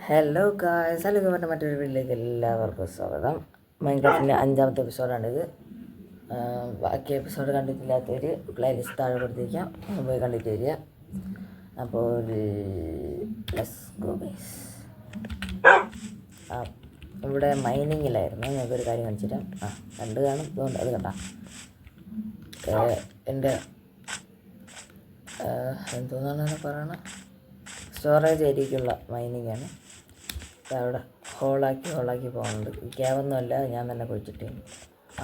Hello guys, അല്ലെങ്കിൽ മറ്റൊരു വീട്ടിലേക്ക് എല്ലാവർക്കും സ്വാഗതം. മൈൻക്രാഫ്റ്റിൻ്റെ 5ാമത്തെ എപ്പിസോഡാണിത്. ബാക്കി എപ്പിസോഡ് കണ്ടിട്ടില്ലാത്തവർ പ്ലേലിസ്റ്റ് താഴെ കൊടുത്തിരിക്കാം, പോയി കണ്ടിട്ട് വരിക. അപ്പോൾ ലെറ്റ്സ് ഗോ ഗൈസ്. ഇവിടെ മൈനിങ്ങിലായിരുന്നു. ഞങ്ങൾക്കൊരു കാര്യം കാണിച്ചു തരാം. കണ്ട് കാണും, അതുകൊണ്ട് അത് കണ്ട എൻ്റെ എന്തോന്നാണ് പറയണത്, സ്റ്റോറേജ് ഏരിയയ്ക്കുള്ള മൈനിങ്ങാണ്. അവിടെ ഹോളാക്കി പോകുന്നുണ്ട്. ഈ ക്യാവൊന്നുമല്ല, ഞാൻ തന്നെ കുഴിച്ചിട്ട്.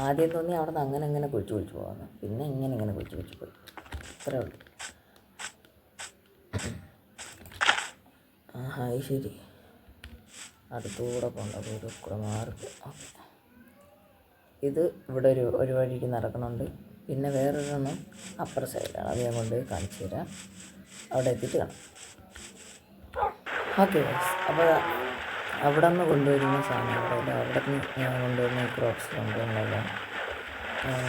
ആദ്യം തോന്നി അവിടെ നിന്ന് അങ്ങനെ കുഴിച്ച് പോകുന്നു, പിന്നെ ഇങ്ങനെ കുഴിച്ച് പോയി. അത്രേ ഉള്ളൂ. അത് ശരി. അടുത്തുകൂടെ പോകണ്ട, കൂടെ മാറി. ഓക്കെ, ഇത് ഇവിടെ ഒരു വഴിക്ക് നടക്കണുണ്ട്. പിന്നെ വേറൊരെണ്ണം അപ്പുറ സൈഡാണ്, അത് ഞാൻ കൊണ്ടുപോയി കാണിച്ചു തരാം. അവിടെ എത്തിയിട്ട് കാണാം. ഓക്കെ ഗൈസ്, അപ്പോൾ അവിടെ നിന്ന് കൊണ്ടുവരുന്ന സാധനങ്ങളല്ല, അവിടെ നിന്ന് ഞാൻ കൊണ്ടുവരുന്ന ക്രോപ്സ് കൊണ്ടുവന്നതെല്ലാം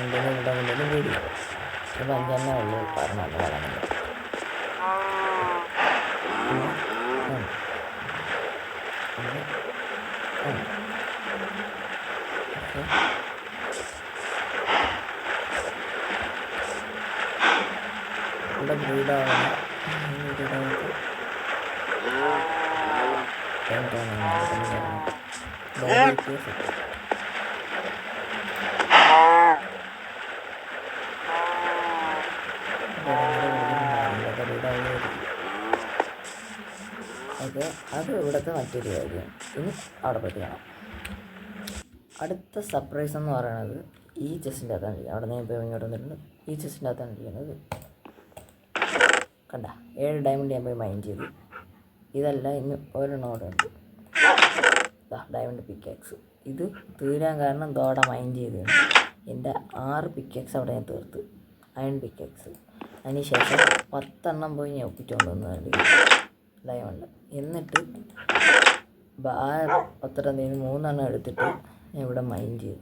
ഇവിടെ കൊണ്ടുവന്ന് വീടി. അപ്പോൾ 5 ഉള്ളൂ, കാരണം അത് വളർന്നില്ല. ഇവിടെ ബ്രീഡാവുന്ന ഓക്കെ, അത് ഇവിടുത്തെ മറ്റൊരു കാര്യം. ഇനി അവിടെ പറ്റി കാണാം. അടുത്ത സർപ്രൈസ് എന്ന് പറയുന്നത് ഈ ചെസ്റ്റിൻ്റെ അകത്താണ് ഇരിക്കുന്നത്. അവിടെ നിന്ന് ഇപ്പോൾ ഇങ്ങോട്ട് വന്നിട്ടുണ്ട്. ഈ ചെസ്റ്റിൻ്റെ അകത്താണ് ഇരിക്കുന്നത്. കണ്ട 7 ഡയമണ്ട് ഞാൻ പോയി മൈൻഡ് ചെയ്തു. ഇതല്ല, ഇനി ഒരെണ്ണോടെ ഉണ്ട്. Diamond pickaxe. ഇത് തീരാൻ കാരണം എന്തോടെ മൈൻഡ് ചെയ്തതാണ്. എൻ്റെ 6 പിക്കാക്സ് അവിടെ ഞാൻ തീർത്ത്, അയൺ പിക്കാക്സ്. അതിനുശേഷം 10 പോയി ഞാൻ ഒപ്പിച്ചുകൊണ്ട് വന്നതുണ്ട് ഡയമണ്ട്. എന്നിട്ട് ആ 10 3 എടുത്തിട്ട് ഞാൻ ഇവിടെ മൈൻഡ് ചെയ്തു.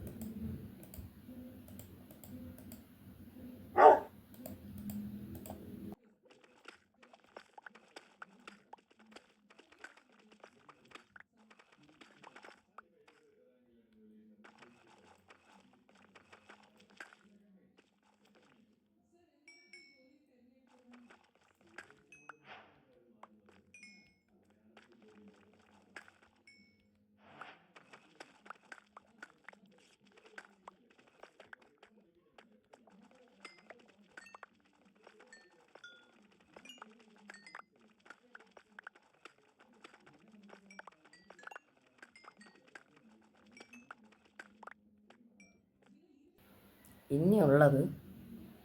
ഇനിയുള്ളത്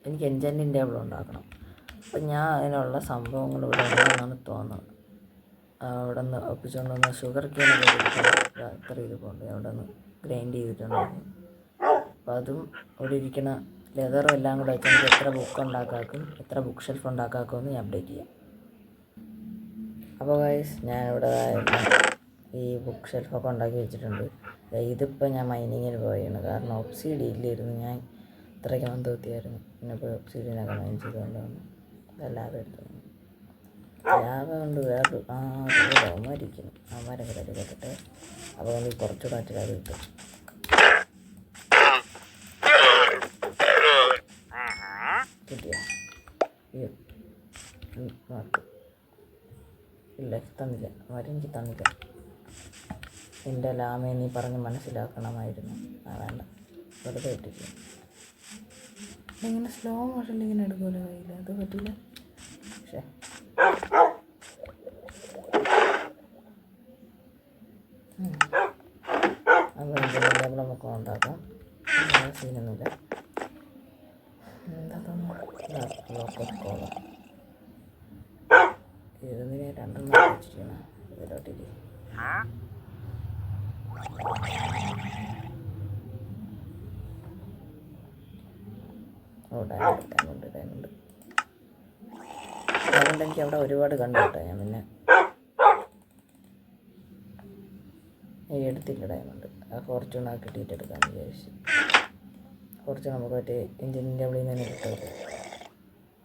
എനിക്ക് എൻചാൻറ്റിങ് ടേബിൾ ഉണ്ടാക്കണം. അപ്പം ഞാൻ അതിനുള്ള സംഭവങ്ങൾ ഇവിടെ ഉണ്ടെന്നാണ് തോന്നുന്നത്. അവിടെ നിന്ന് ഒപ്പിച്ചുകൊണ്ട് വന്ന ഷുഗർ കേനൊക്കെ അത്ര ഇത് പോകുന്നുണ്ട്. അവിടെ നിന്ന് ഗ്രൈൻഡ് ചെയ്തിട്ടുണ്ടായിരുന്നു. അപ്പോൾ അതും ഇവിടെ ഇരിക്കുന്ന ലെതറും എല്ലാം കൂടെ വെച്ച് എനിക്ക് എത്ര ബുക്ക് ഉണ്ടാക്കാക്കും, എത്ര ബുക്ക് ഷെൽഫ് ഉണ്ടാക്കാക്കുമെന്ന് ഞാൻ അപ്ഡേറ്റ് ചെയ്യാം. അപ്പോൾ ഗൈസ്, ഞാനിവിടെ ഈ ബുക്ക് ഷെൽഫൊക്കെ ഉണ്ടാക്കി വെച്ചിട്ടുണ്ട്. ഇതിപ്പോൾ ഞാൻ മൈനിങ്ങിന് പോയാണ്, കാരണം ഒബ്സിഡി ഇല്ലായിരുന്നു. ഞാൻ ഇത്രയ്ക്ക് മന്ദബുദ്ധിയായിരുന്നു. പിന്നെ ഇപ്പോൾ ഒബ്സിഡിയനൊക്കെ മൈൻ ചെയ്തുകൊണ്ടാണ് ഇതെല്ലാവരും എടുത്തത്. ലാഭ കൊണ്ട് വേറെ അവന്മാരിക്കുന്നു, അവന്മാരൊക്കെ തടി കേട്ടിട്ട്. അപ്പോൾ എനിക്ക് കുറച്ചുകൂടെ മറ്റു കാര്യം കിട്ടും. കിട്ടിയോ? ഇല്ല, തന്നില്ല. അവരെനിക്ക് തന്നില്ല. എൻ്റെ ലാമയെ നീ പറഞ്ഞ് മനസ്സിലാക്കണമായിരുന്നു. വേണ്ട, വെറുതെ ഇട്ടില്ല. ഇങ്ങനെ സ്ലോ മോഷനിൽ ഇങ്ങനെ എടുക്കുമല്ലോ കയ്യിൽ, അത് പറ്റില്ല. പക്ഷേ അപ്പോൾ എന്തെങ്കിലും നമുക്ക് ഉണ്ടാക്കാം, സീനൊന്നുമില്ല. എന്താ തോന്നുന്നു ഇതിനെ 2 വെച്ചിരിക്കണം. ഇതിലോട്ടിരി ഡയമണ്ട് എനിക്ക് അവിടെ ഒരുപാട് കണ്ടു കേട്ടോ. ഞാൻ പിന്നെ എടുത്തില്ല ഡയമണ്ട്. ആ ഫോർച്യൂൺ കിട്ടിയിട്ട് എടുക്കാമെന്ന് വിചാരിച്ചു. കുറച്ച് നമുക്ക് മറ്റേ എഞ്ചിനിൻ്റെ അവിടെ നിന്ന് തന്നെ കിട്ടുമല്ലോ.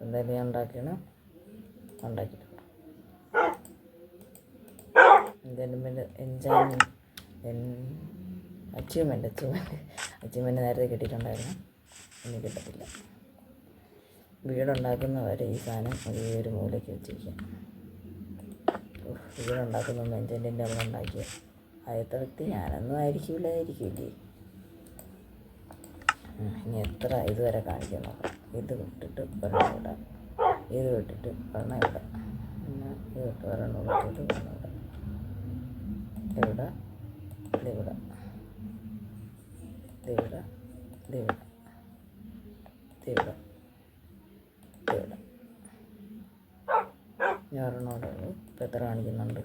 എന്തായാലും ഞാൻ ഉണ്ടാക്കിയിട്ടുണ്ട്. അച്ചീവ്മെൻറ്റ് നേരത്തെ കിട്ടിയിട്ടുണ്ടായിരുന്നു, ഇനി കിട്ടത്തില്ല. വീടുണ്ടാക്കുന്നവരെ ഈ സാധനം ഒരു മൂലയ്ക്ക് വെച്ചിരിക്കാം. വീടുണ്ടാക്കുന്ന എൻചാൻറ്റിൻ്റെ അവിടെ ഉണ്ടാക്കിയ ആദ്യത്തെ വ്യക്തി ഞാനൊന്നും ആയിരിക്കില്ലേ. ഇനി എത്ര ഇതുവരെ കാണിക്കാൻ നോക്കാം. ഇത് വിട്ടിട്ട് ഒരെണ്ണം ഇവിടെ, ഇത് വിട്ടിട്ട് ഒരെണ്ണം ഇവിടെ, പിന്നെ ഇത് വിട്ട് ഒരെണ്ണം വിട്ടിട്ട് ഒരെണ്ണം ഇവിടെ, ഇതിവിടെ, ഇതിവിടെ, ഇതിവിടെ, ഇതിവിടെ, ഇതിവിടെ. ഞാൻ ഒരെണ്ണോടെ ഉള്ളൂ. ഇപ്പം എത്ര കാണിക്കുന്നുണ്ട്?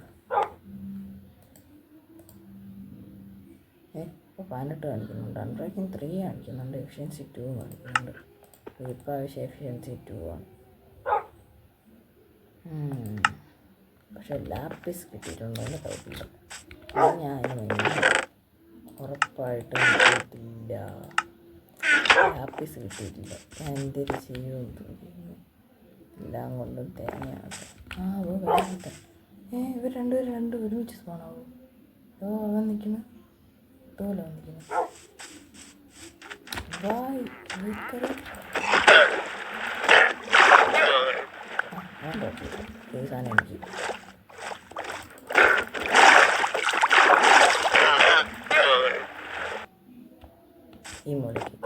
ഇപ്പോൾ 18 കാണിക്കുന്നുണ്ട്. അൺബ്രേക്കിംഗ് 3 കാണിക്കുന്നുണ്ട്. എഫിഷ്യൻസി 2 കാണിക്കുന്നുണ്ട്. ഇപ്രാവശ്യം എഫിഷ്യൻസി 2 ആണ്. പക്ഷെ ലാപ്പിസ് കിട്ടിയിട്ടുണ്ടോയെന്ന് കുഴപ്പമില്ല. ഞാൻ ഉറപ്പായിട്ടും കിട്ടിയിട്ടില്ല. ലാപ്പിസ് കിട്ടിയിട്ടില്ല. ഞാൻ എന്തൊരു ചെയ്യുമെന്ന് തോന്നുന്നു. എല്ലാം കൊണ്ടും തേങ്ങയാണ്. വരാത്ത ഇവർ രണ്ടുപേരും ഒരുമിച്ച് സ്പോണാവും. അവൻ നിൽക്കുന്നു, തോല വന്നിരിക്കുന്നു. ഈ സാധനം എനിക്ക് ഈ മൂലയ്ക്ക്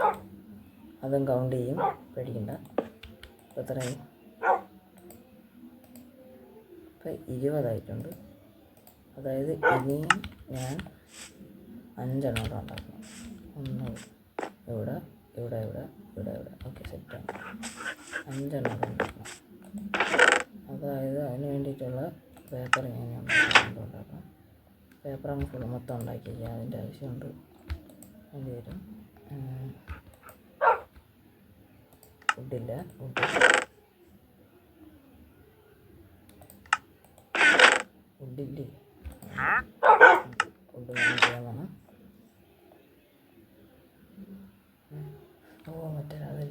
അതും കൗണ്ട് ചെയ്യും, പേടിക്കണ്ട. ഇപ്പം എത്രയായി? ഇപ്പം 20 ആയിട്ടുണ്ട്. അതായത് ഇനിയും ഞാൻ 5 എണ്ണം കൂടെ ഉണ്ടാക്കണം. 1 ഇവിടെ, ഇവിടെ, ഇവിടെ, ഇവിടെ, ഇവിടെ. ഓക്കെ, സെറ്റാണ്. 5 എണ്ണം കൂടെ ഉണ്ടാക്കണം. അതായത് അതിന് വേണ്ടിയിട്ടുള്ള പേപ്പർ ഞാൻ ഉണ്ടാക്കണം. പേപ്പർ അങ്ങ് ഫുൾ മൊത്തം ഉണ്ടാക്കി വയ്ക്കാം. അതിൻ്റെ ആവശ്യമുണ്ട്. അതിൻ്റെ വരും. ഫുഡില്ല, ഫുഡില്ലേ, ഫുഡ് ചെയ്യാൻ. മറ്റേ അത്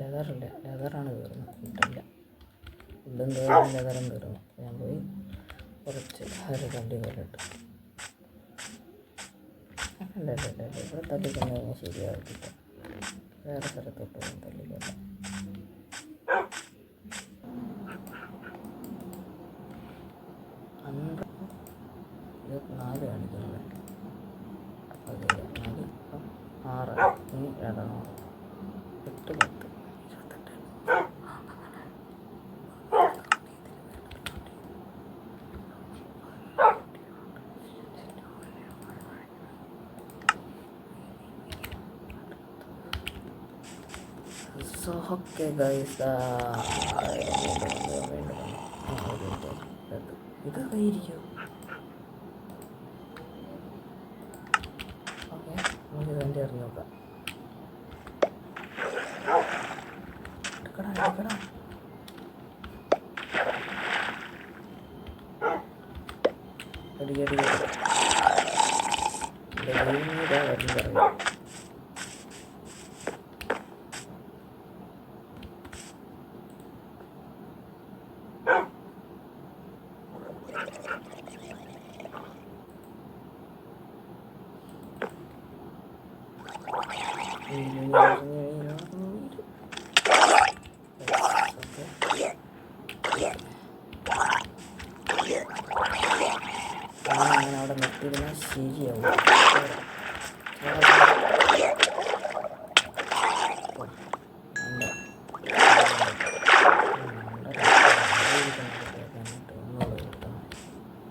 ലെതറാണ് തീർന്നത്. കിട്ടില്ല. ഫുഡും തീർന്നു, ലെതറും തീർന്നു. ഞാൻ പോയി കുറച്ച് തണ്ടി കൊണ്ടിട്ട് അല്ല ഇവിടെ തല്ലിക്കൊണ്ടു കഴിഞ്ഞാൽ ശരിയാവില്ല. വേറെ സ്ഥലത്തോട്ട് പോകും തല്ലിക്കൊണ്ട. ഇത് 4 കാണിക്കുന്നില്ല. അതെ 4, 6, ഇനി 2, 8, 10, 28. So okay guys, ഇതൊക്കെ ഇരിക്കും. ഓക്കെ, നമുക്ക് വേണ്ടി അറിഞ്ഞു നോക്കാം. എടുക്കടാ അടി അങ്ങനെ അവിടെ നിർത്തിയിരുന്നാൽ ശരിയാവും.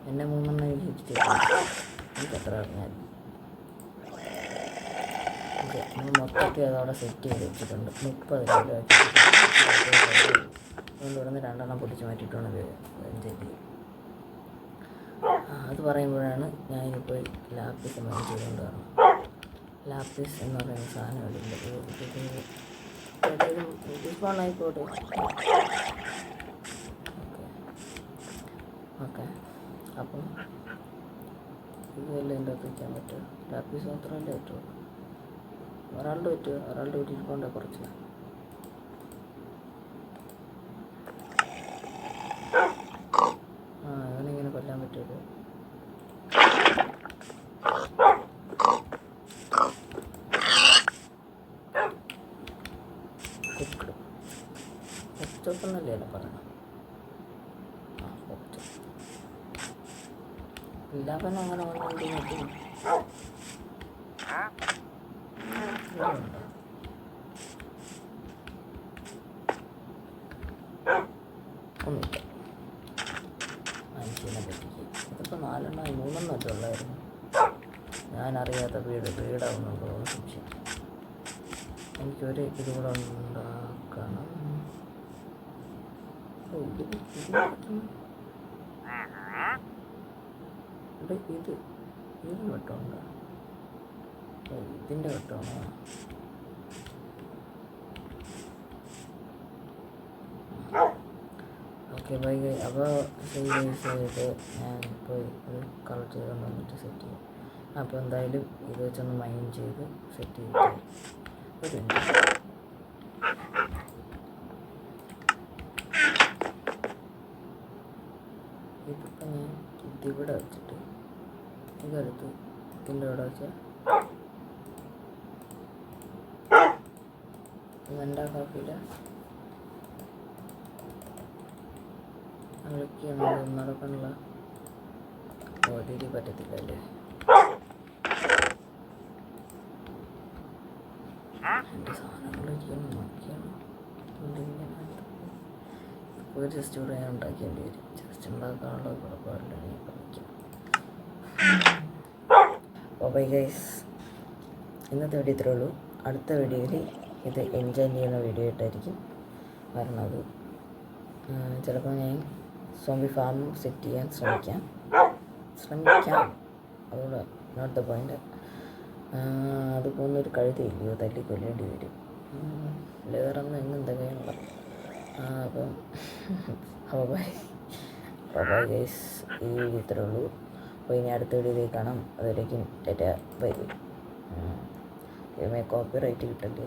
എന്നെ 3 എണ്ണം എനിക്ക് എത്ര അറിഞ്ഞാൽ മൊത്തത്തിൽ അതവിടെ സെറ്റ് ചെയ്ത് വെച്ചിട്ടുണ്ട്. 30 രൂപ അതുകൊണ്ട് ഇവിടെ നിന്ന് 2 എണ്ണം പൊട്ടിച്ച് മാറ്റിയിട്ടുണ്ട്. അത് പറയുമ്പോഴാണ് ഞാനിപ്പോൾ ലാപ്പിസ് മൈൻ ചെയ്തുകൊണ്ട് വരണം. ലാപ്പിസ് എന്ന് പറയുന്ന സാധനം ഇടില്ല. സ്പോണായിക്കോട്ടെ. ഓക്കെ, അപ്പം ഇതെല്ലാം എൻ്റെ അകത്ത് വയ്ക്കാൻ പറ്റുമോ? ലാപ്പീസ് മാത്രമല്ലേ പറ്റുമോ? ഒരാളുടെ പറ്റുമോ? ഒരാളുടെ വീട്ടിൽ പോകണ്ട കുറച്ച്. അവനിങ്ങനെ കൊല്ലാൻ പറ്റുമല്ലോ. സ്റ്റോപ്പ് എന്നല്ലേ പറയണം. ആ ഓക്കെ 11 അങ്ങനെ വന്നിട്ട് ഒന്നുമില്ല. 5 പറ്റിക്ക് ഇതിപ്പോൾ 4 3 ഉള്ളായിരുന്നു. ഞാനറിയാത്ത വീടാവുന്നുണ്ടോ സംശയം. എനിക്കൊരു ഇത് കൂടെ ഉണ്ടാക്കണം. ഇത് വെട്ടമുണ്ടോ? ഇതിൻ്റെ വെട്ടമാണോ? Okay bye. അപ്പോൾ ചെയ്ത് ഞാൻ പോയി ഇത് കളക്ട് ചെയ്തുകൊണ്ട് വന്നിട്ട് സെറ്റ് ചെയ്യും. അപ്പോൾ എന്തായാലും ഇത് വെച്ചൊന്ന് മൈൻ ചെയ്ത് സെറ്റ് ചെയ്തിട്ട് ഒരു ഇതിപ്പോൾ ഞാൻ ഇതിവിടെ വെച്ചിട്ട് ഇതെടുത്ത് ഇതിൻ്റെ ഇവിടെ വെച്ചാൽ ഉണ്ടാക്കാക്കില്ല. വിളിക്കുകയാണെങ്കിൽ നടക്കാനുള്ള രീതി പറ്റത്തില്ലല്ലേ. എൻ്റെ സാധനങ്ങൾ ഇരിക്കണം നോക്കിയാണ് ഒരു ജസ്റ്റ് ഇവിടെ ഞാൻ ഉണ്ടാക്കേണ്ടി വരും. ജസ്റ്റ് ഉണ്ടാക്കാനുള്ള കുഴപ്പമില്ല ഞാൻ കളിക്കാം. അപ്പോൾ ബൈ ഗൈസ്, ഇന്നത്തെ വീഡിയോ ഇത്രേ ഉള്ളൂ. അടുത്ത വീഡിയോയിൽ ഇത് എൻജോയ് ചെയ്യുന്ന വീഡിയോ ആയിട്ടായിരിക്കും വരണത്. ചിലപ്പോൾ ഞാൻ സോംബി ഫാം സെറ്റ് ചെയ്യാൻ ശ്രമിക്കാം. അതുകൊണ്ട് നോട്ട് ദ പോയിൻ്റ്. അതുപോലൊരു കഴുതയില്ലയോ തല്ലിക്കൊല്ലേണ്ടി വരും. ലേറൊന്നും എങ്ങും എന്തൊക്കെയാണല്ലോ. അപ്പോൾ ബൈ ഗൈസ്, ഈ വീഡിയോ ഇത്രേ ഉള്ളൂ. അപ്പോൾ ഇനി അടുത്ത വീഡിയോയിലേക്ക് കാണാം. അതിലേക്കും ബൈ ബൈ. Copyright കിട്ടല്ലേ.